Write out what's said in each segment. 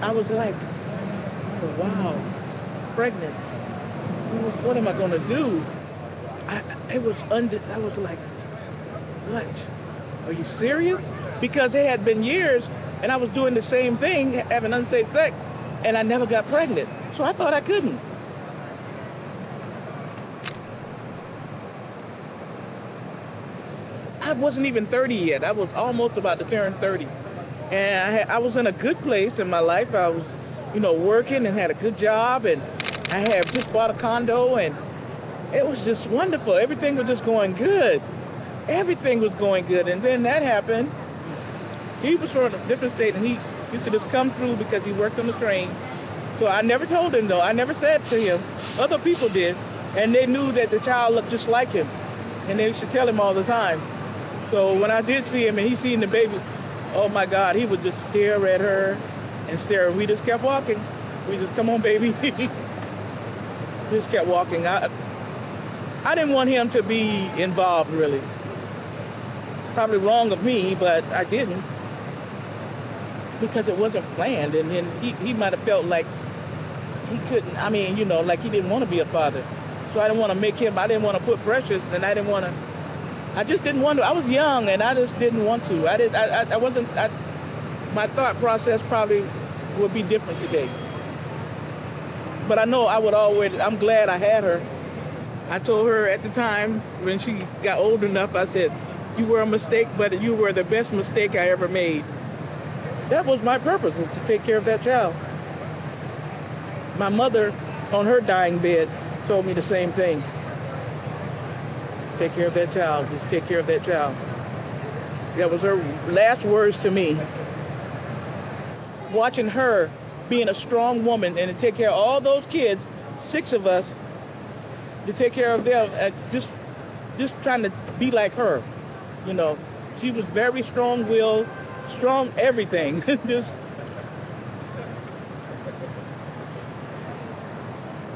I was like, oh, wow, pregnant. What am I going to do? I was like, what? Are you serious? Because it had been years and I was doing the same thing, having unsafe sex, and I never got pregnant. So I thought I couldn't. I wasn't even 30 yet. I was almost about to turn 30. And I was in a good place in my life. I was, working and had a good job, and I had just bought a condo, and it was just wonderful. Everything was just going good. Everything was going good. And then that happened. He was from a different state, and he used to just come through because he worked on the train. So I never told him, though. I never said to him. Other people did. And they knew that the child looked just like him. And they used to tell him all the time. So when I did see him and he seen the baby, oh my God, he would just stare at her and stare. We just kept walking. We just, come on, baby. Just kept walking. I didn't want him to be involved, really. Probably wrong of me, but I didn't. Because it wasn't planned. And then he might have felt like he couldn't, like he didn't want to be a father. So I didn't want to make him, I didn't want to put pressures, and I just didn't want to. I was young, and I just didn't want to. My thought process probably would be different today. But I know I'm glad I had her. I told her at the time, when she got old enough, I said, you were a mistake, but you were the best mistake I ever made. That was my purpose, is to take care of that child. My mother, on her dying bed, told me the same thing. Just take care of that child. Just take care of that child. That was her last words to me. Watching her being a strong woman and to take care of all those kids, 6 of us, to take care of them, just trying to be like her. She was very strong-willed, strong everything. Just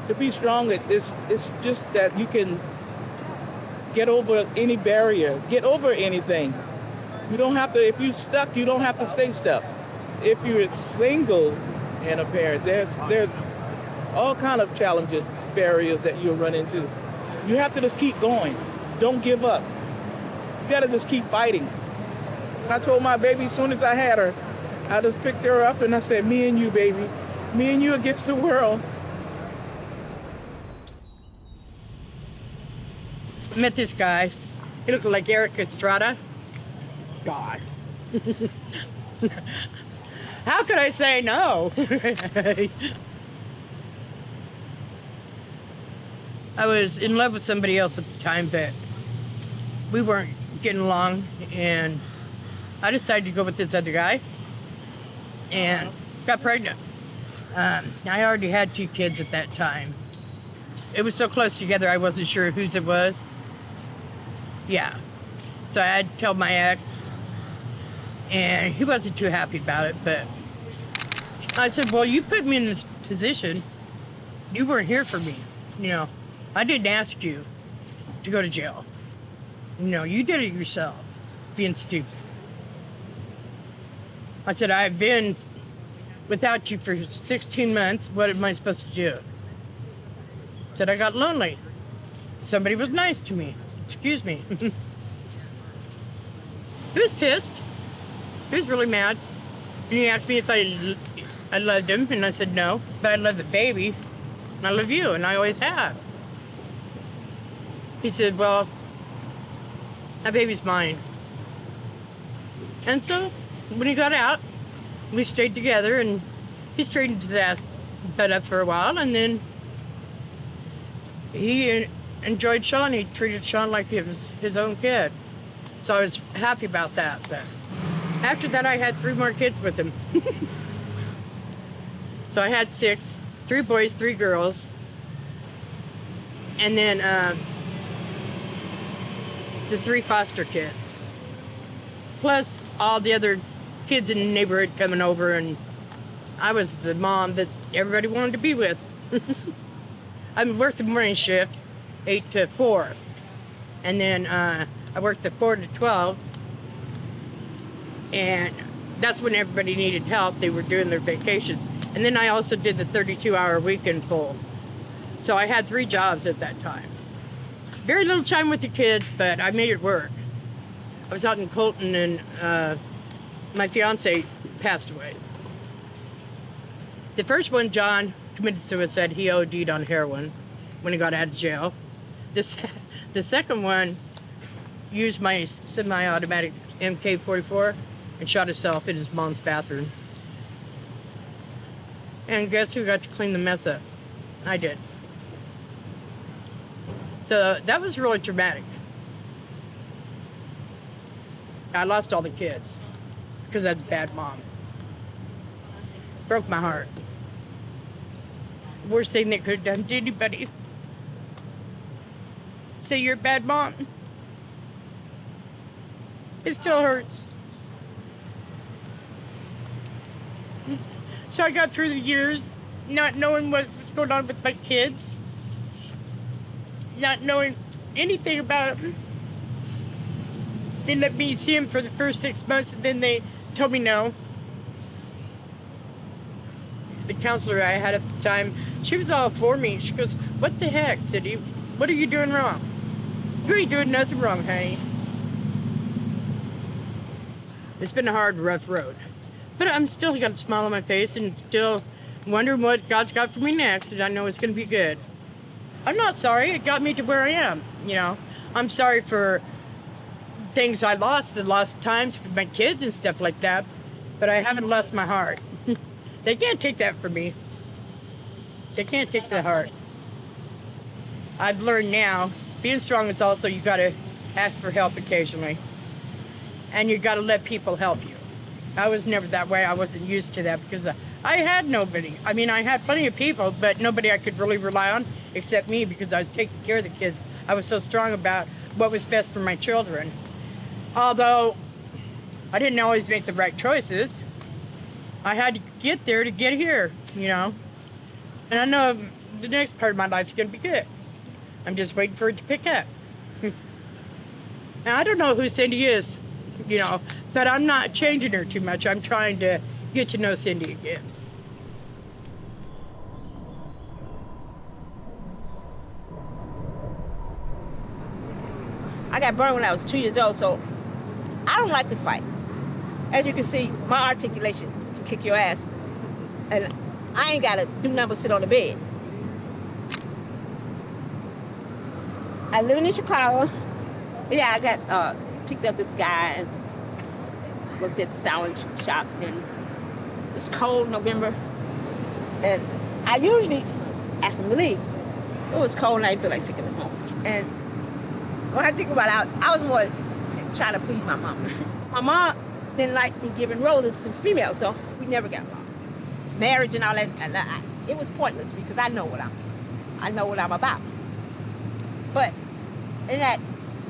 to be strong, it's just that you can get over any barrier, get over anything. You don't have to, if you're stuck, you don't have to stay stuck. If you're single and a parent, there's all kind of challenges, barriers that you'll run into. You have to just keep going. Don't give up. You gotta just keep fighting. I told my baby as soon as I had her, I just picked her up and I said, me and you, baby. Me and you against the world. I met this guy. He looked like Eric Estrada. God. How could I say no? I was in love with somebody else at the time, but we weren't getting along, and I decided to go with this other guy and got pregnant. I already had 2 kids at that time. It was so close together, I wasn't sure whose it was. Yeah. So I had to tell my ex, and he wasn't too happy about it, but I said, well, you put me in this position. You weren't here for me. I didn't ask you to go to jail. You did it yourself, being stupid. I said, I've been without you for 16 months. What am I supposed to do? I said, I got lonely. Somebody was nice to me. Excuse me. He was pissed. He was really mad. And he asked me if I loved him, and I said no. But I love the baby, and I love you, and I always have. He said, well, that baby's mine. And so, when he got out, we stayed together, and he straightened his ass butt up for a while, and then he enjoyed Sean. He treated Sean like he was his own kid. So I was happy about that. But after that, I had 3 more kids with him. So I had 6, 3 boys, 3 girls. And then the 3 foster kids. Plus all the other kids in the neighborhood coming over, and I was the mom that everybody wanted to be with. I worked the morning shift, 8 to 4. And then I worked the 4 to 12. And that's when everybody needed help. They were doing their vacations. And then I also did the 32-hour weekend full. So I had 3 jobs at that time. Very little time with the kids, but I made it work. I was out in Colton, and my fiance passed away. The first one, John, committed suicide. He OD'd on heroin when he got out of jail. The second one used my semi-automatic MK-44 and shot himself in his mom's bathroom. And guess who got to clean the mess up? I did. So that was really traumatic. I lost all the kids because I was a bad mom. Broke my heart. Worst thing they could have done to anybody. Say you're a bad mom. It still hurts. So I got through the years not knowing what was going on with my kids. Not knowing anything about them. They let me see him for the first 6 months, and then they told me no. The counselor I had at the time, she was all for me. She goes, "What the heck, Cindy? What are you doing wrong? You ain't doing nothing wrong, honey." It's been a hard, rough road. But I'm still got a smile on my face and still wondering what God's got for me next, and I know it's going to be good. I'm not sorry. It got me to where I am, you know. I'm sorry for things I lost, the lost times with my kids and stuff like that, but I haven't lost my heart. They can't take that from me. They can't take the heart. I've learned now, being strong is also you got to ask for help occasionally. And you got to let people help you. I was never that way. I wasn't used to that because I had nobody. I mean, I had plenty of people, but nobody I could really rely on except me because I was taking care of the kids. I was so strong about what was best for my children. Although I didn't always make the right choices. I had to get there to get here, you know. And I know the next part of my life's going to be good. I'm just waiting for it to pick up. Now, I don't know who Cindy is, you know, but I'm not changing her too much. I'm trying to get to know Cindy again. I got burned when I was 2 years old, so I don't like to fight. As you can see, my articulation can kick your ass, and I ain't gotta do nothing but sit on the bed. I live in Chicago. Yeah, I got picked up this guy and worked at the sandwich shop. And it's cold November, and I usually ask him to leave. It was cold and I didn't feel like taking him home. And when I think about it, I was more trying to please my mom. My mom didn't like me giving roses to females, so we never got along. Marriage and all that, and it was pointless because I know what I'm about. But in that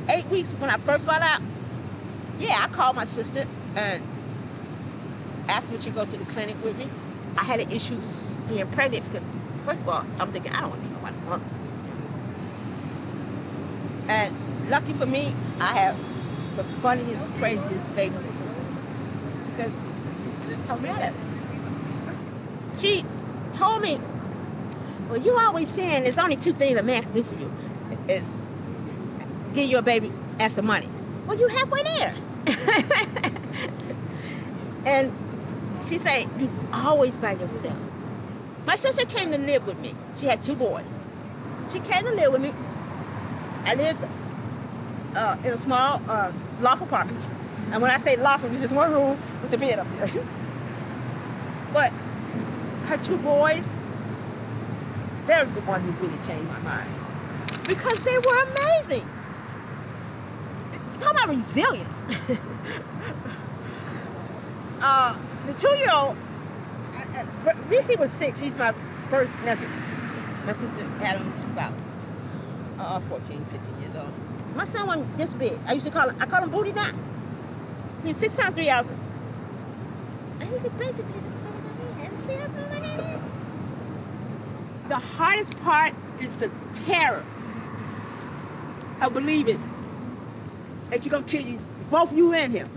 8 weeks when I first found out, yeah, I called my sister and asked her to go to the clinic with me. I had an issue being pregnant because, first of all, I'm thinking I don't want to be nobody's mother. And lucky for me, I have the funniest, craziest baby sister because she told me that. She told me, "Well, you always saying there's only 2 things a man can do for you. It's give you a baby and some money." Well, you halfway there. And she said, "You always by yourself." My sister came to live with me. She had 2 boys. She came to live with me. I lived in a small loft apartment. And when I say loft, it was just one room with the bed up there. But her 2 boys, they're the ones who really changed my mind. Because they were amazing. It's talking about resilience. The 2-year-old, Reese was 6. He's my first nephew. My sister had him about 14, 15 years old. My son wasn't this big. I call him Booty Down. He was 6 pounds, 3 ounces. And he could basically do my hand. The hardest part is the terror of believing that you're gonna kill you, both you and him.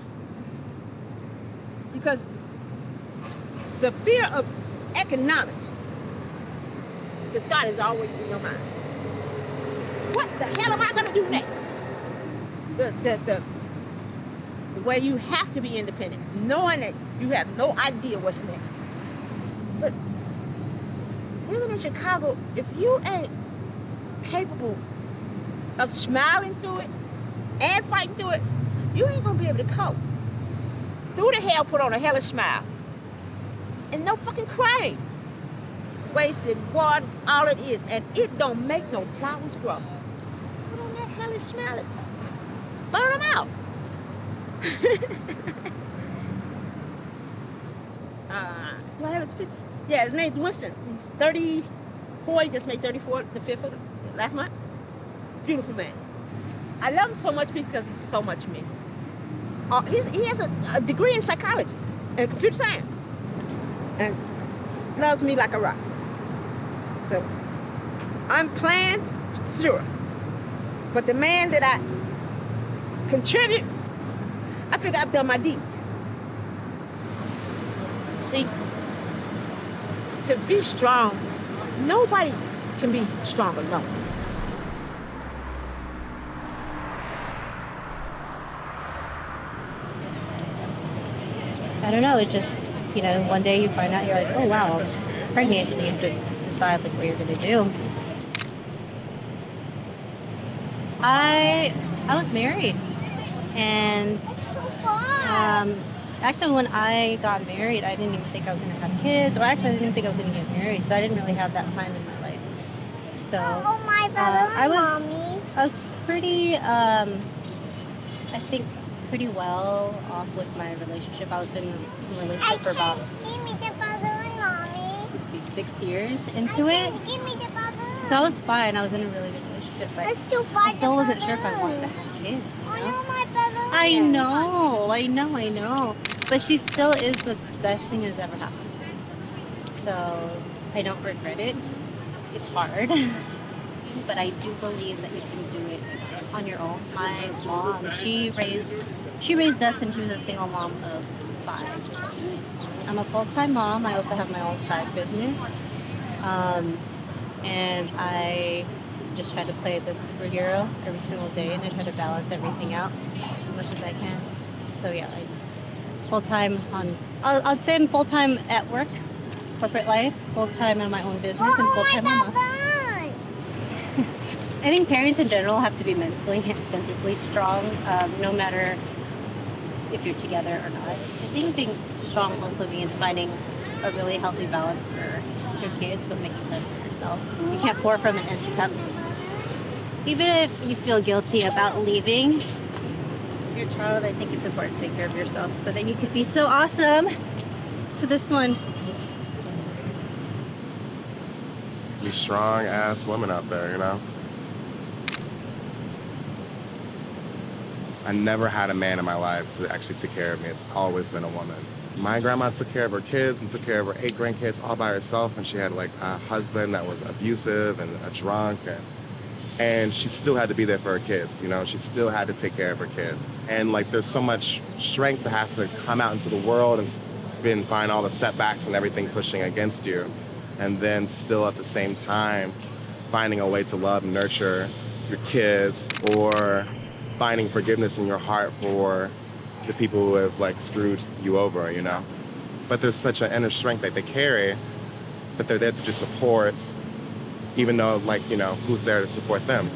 Because the fear of economics. Because God is always in your mind. What the hell am I gonna do next? The way you have to be independent, knowing that you have no idea what's next. But living in Chicago, if you ain't capable of smiling through it and fighting through it, you ain't gonna be able to cope. Through the hell, put on a hellish smile. And no fucking crying. Wasted water, all it is. And it don't make no flowers grow. Put on that hellish smile and burn them out. Do I have his picture? Yeah, his name's Winston. He's 34. He just made 34 the 5th of last month. Beautiful man. I love him so much because he's so much me. He has a degree in psychology and computer science. And loves me like a rock. So, unplanned, sure. But the man that I contribute, I figure I've done my deed. See, to be strong, nobody can be strong alone. I don't know, it just, one day you find out, you're like, oh wow, I'm pregnant, and you have to decide like what you're gonna do. I was married, and actually when I got married, I didn't even think I was gonna have kids, or actually I didn't even think I was gonna get married, so I didn't really have that planned in my life. So I was pretty, I think, pretty well off with my relationship. I was been in a relationship for about, let's see, 6 years into it. So I was fine. I was in a really good relationship, but I still wasn't sure if I wanted to have kids. I know. But she still is the best thing that's ever happened to me. So I don't regret it. It's hard, but I do believe that you can do it on your own. My mom, she raised us, and she was a single mom of 5 children. I'm a full-time mom. I also have my own side business, and I just try to play the superhero every single day, and I try to balance everything out as much as I can. So yeah, full-time I'll say I'm full-time at work, corporate life, full-time in my own business, and full-time mama. I think parents in general have to be mentally and physically strong, no matter if you're together or not. I think being strong also means finding a really healthy balance for your kids, but making time for yourself. You can't pour from an empty cup. Even if you feel guilty about leaving your child, I think it's important to take care of yourself so that you could be so awesome to this one. These strong ass women out there, I never had a man in my life to actually take care of me. It's always been a woman. My grandma took care of her kids and took care of her 8 grandkids all by herself, and she had like a husband that was abusive and a drunk, and she still had to be there for her kids, She still had to take care of her kids. And like there's so much strength to have to come out into the world and find all the setbacks and everything pushing against you, and then still at the same time finding a way to love and nurture your kids, or finding forgiveness in your heart for the people who have like screwed you over, But there's such an inner strength that they carry, that they're there to just support, even though who's there to support them?